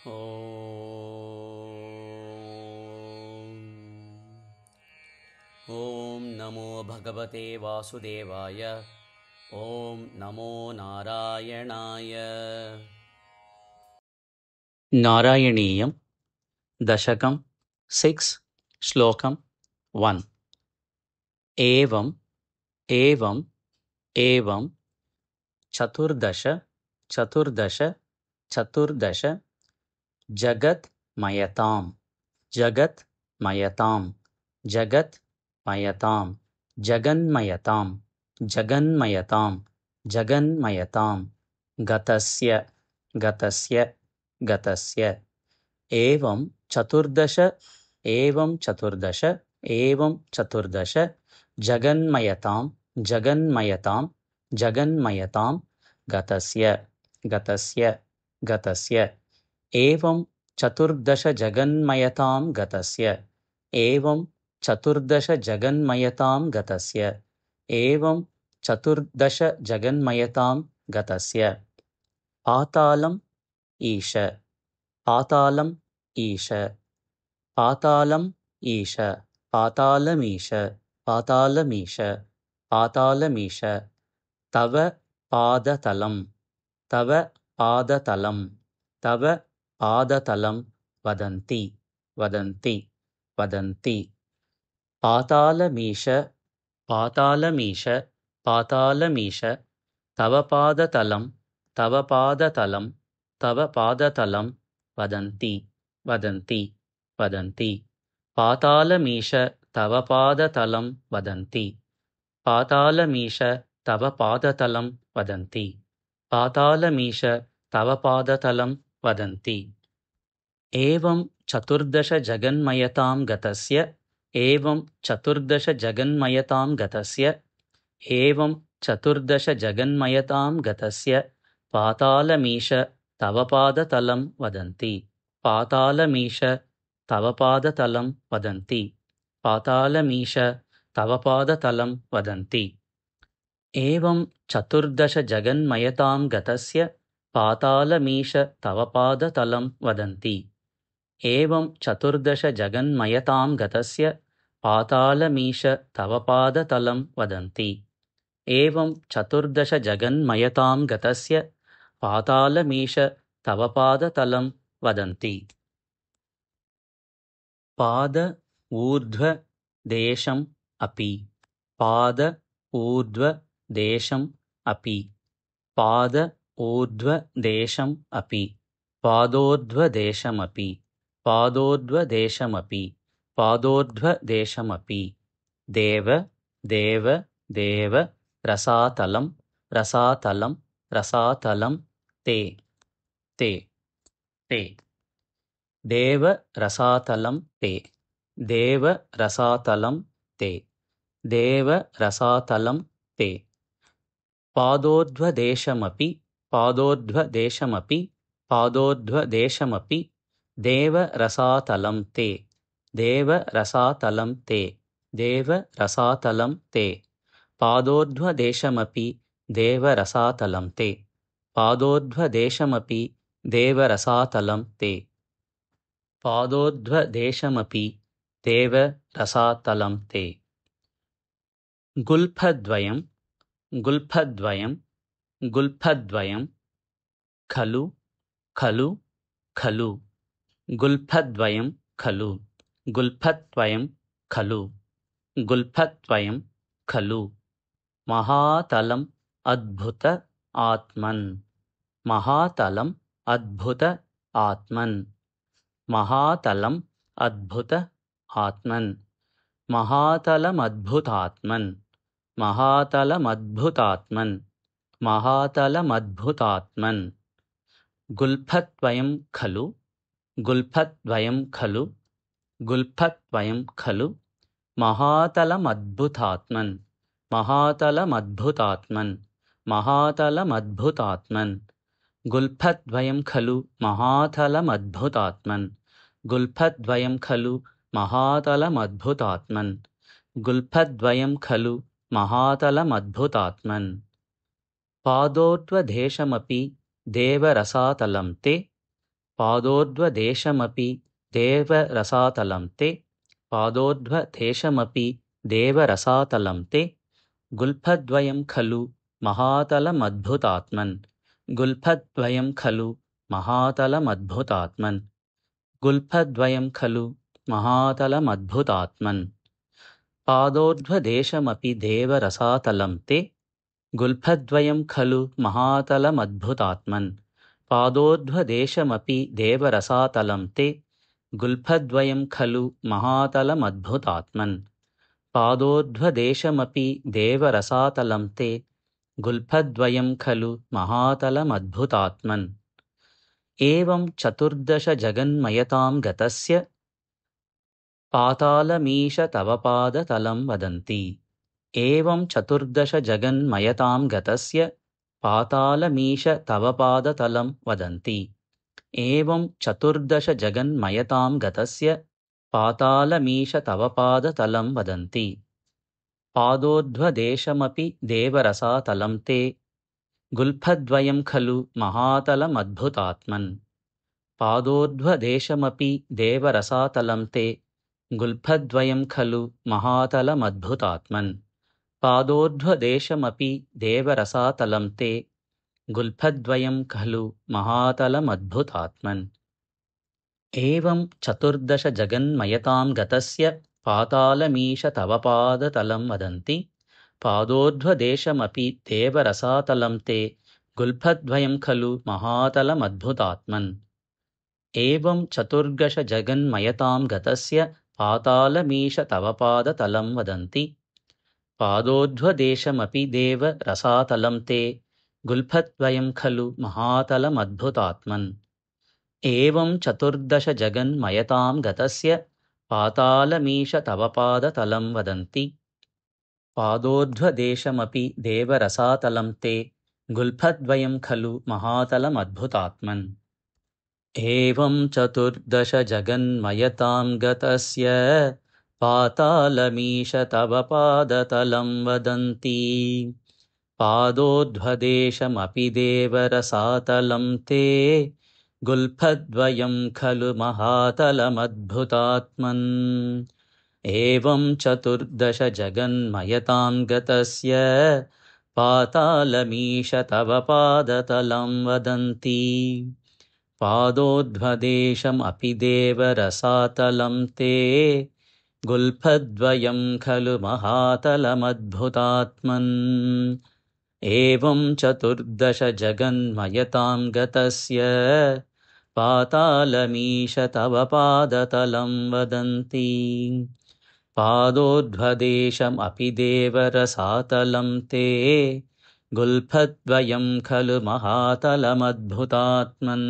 ॐ नमो भगवते वासुदेवाय। ॐ नमो नारायणाय। नारायणीयं दशकं 6 श्लोकं 1 एवं एवं एवं चतुर्दश चतुर्दश चतुर्दश जगन्मयतां जगन्मयतां जगन्मयतां जगन्मयतां जगन्मयतां जगन्मयतां गतस्य गतस्य गतस्य एवं चतुर्दश एवं चतुर्दश एवं चतुर्दश जगन्मयतां जगन्मयतां जगन्मयतां गतस्य गतस्य गतस्य एवं चतुर्दश जगन्मयतां गतस्य एवं चतुर्दश जगन्मयतां गतस्य एवं चतुर्दश जगन्मयतां गतस्य पातालम् ईश पातालम् ईश पातालम् ईश पातालमीश पातालमीश पातालमीश तव पादतलं तव पादतलं तव पादतलं वदन्ति वदन्ति वदन्ति पातालमीश पातालमीश पातालमीश तव पादतलं तव पादतलं तव पादतलं वदन्ति वदन्ति वदन्ति पातालमीश तव पादतलं वदन्ति पातालमीश तव पादतलं वदन्ति पातालमीश तव पादतलं वदन्ति एवं चतुर्दश जगन्मयतां गतस्य एवं चतुर्दश जगन्मयतां गतस्य एवं चतुर्दश जगन्मयतां गतस्य पातालमीश तव पादतलं वदन्ति पातालमीश तव पादतलं वदन्ति पातालमीश तव पादतलं वदन्ति एवं चतुर्दश जगन्मयतां गतस्य पातालमीश तव पादतलं वदन्ति एवं चतुर्दश जगन्मयतां गतस्य पातालमीश तव पादतलं वदन्ति एवं चतुर्दश जगन्मयतां गतस्य पातालमीश तव पादतलं वदन्ति पाद ऊर्ध्व देशम् अपि पाद ऊर्ध्व देशम् अपि पाद ऊर्ध्व देशम् अपि पादोर्ध्वदेशमपि पादोर्ध्वदेशमपि पादोर्ध्वदेशमपि देव देव देव रसातलं रसातलं रसातलं ते ते ते देव रसातलं ते देव रसातलं ते देव रसातलं ते पादोर्ध्वदेशमपि पादोर्ध्वदेशमपि पादोर्ध्वदेशमपि देव रसातलं ते देव रसातलं ते देव रसातलं ते पादोर्ध्वदेशमपि देव रसातलं ते पादोर्ध्वदेशमपि देव रसातलं ते पादोर्ध्वदेशमपि देव रसातलं ते गुल्फद्वयं गुल्फद्वयं गुल्फद्वयं खलु खलु खलु गुल्फद्वयं खलु गुल्फद्वयं खलु गुल्फद्वयं खलु महातलम् अद्भुत आत्मन् महातलम् अद्भुत आत्मन् महातलम् अद्भुत आत्मन् महातलमद्भुतात्मन् महातलमद्भुतात्मन् महातलमद्भुतात्मन् गुल्फद्वयं खलु गुल्फद्वयं खलु गुल्फद्वयं खलु महातलमद्भुतात्मन् महातलमद्भुतात्मन् महातलमद्भुतात्मन् गुल्फद्वयं खलु महातलमद्भुतात्मन् गुल्फद्वयं खलु महातलमद्भुतात्मन् गुल्फद्वयं खलु महातलमद्भुतात्मन् पादोर्ध्वदेशमपि देव रसातलं ते पादोर्ध्वदेशमपि देवरसातलं ते पादोर्ध्वदेशमपि देवरसातलं ते गुल्फद्वयं खलु महातलमद्भुतात्मन् गुल्फद्वयं खलु महातलमद्भुतात्मन् गुल्फद्वयं खलु महातलमद्भुतात्मन् पादोर्ध्वदेशमपि देवरसातलं ते गुल्फद्वयं खलु महातलमद्भुतात्मन् पादोर्ध्वदेशमपि देवरसातलं ते गुल्फद्वयं खलु महातलमद्भुतात्मन् पादोर्ध्वदेशमपि देवरसातलं ते गुल्फद्वयं खलु महातलमद्भुतात्मन् एवं चतुर्दशजगन्मयतां गतस्य पातालमीश तव पादतलं वदन्ति एवं चतुर्दशजगन्मयतां गतस्य पातालमीश तव पादतलं वदन्ति एवं चतुर्दशजगन्मयतां गतस्य पातालमीश तव पादतलं वदन्ति पादोर्ध्वदेशमपि देवरसातलं ते गुल्फद्वयं खलु महातलमद्भुतात्मन् पादोर्ध्वदेशमपि देवरसातलं ते गुल्फद्वयं खलु महातलमद्भुतात्मन् पादोर्ध्वदेशमपि देवरसातलं ते गुल्फद्वयं खलु महातलमद्भुतात्मन् एवं चतुर्दशजगन्मयतां गतस्य पातालमीश तव पादतलं वदन्ति पादोर्ध्वदेशमपि देवरसातलं ते गुल्फद्वयं खलु महातलमद्भुतात्मन् एवं चतुर्दशजगन्मयतां गतस्य पातालमीश तव पादतलं वदन्ति पादोर्ध्वदेशमपि देवरसातलं ते गुल्फद्वयं खलु महातलमद्भुतात्मन् एवं चतुर्दशजगन्मयतां गतस्य पातालमीश तव पादतलं वदन्ति पादोर्ध्वदेशमपि देवरसातलं ते गुल्फद्वयं खलु महातलमद्भुतात्मन् एवं चतुर्दशजगन्मयतां गतस्य पातालमीश तव पादतलं वदन्ति पादोर्ध्वदेशमपि देवरसातलं ते गुल्फद्वयं खलु महातलमद्भुतात्मन् एवं चतुर्दशजगन्मयतां गतस्य पातालमीश तव पादतलं वदन्ति पादोर्ध्वदेशमपि देवरसातलं ते गुल्फद्वयं खलु महातलमद्भुतात्मन् एवं चतुर्दशजगन्मयतां गतस्य पातालमीश तव पादतलं वदन्ति पादोर्ध्वदेशमपि देवरसातलं ते गुल्फद्वयं खलु महातलमद्भुतात्मन्।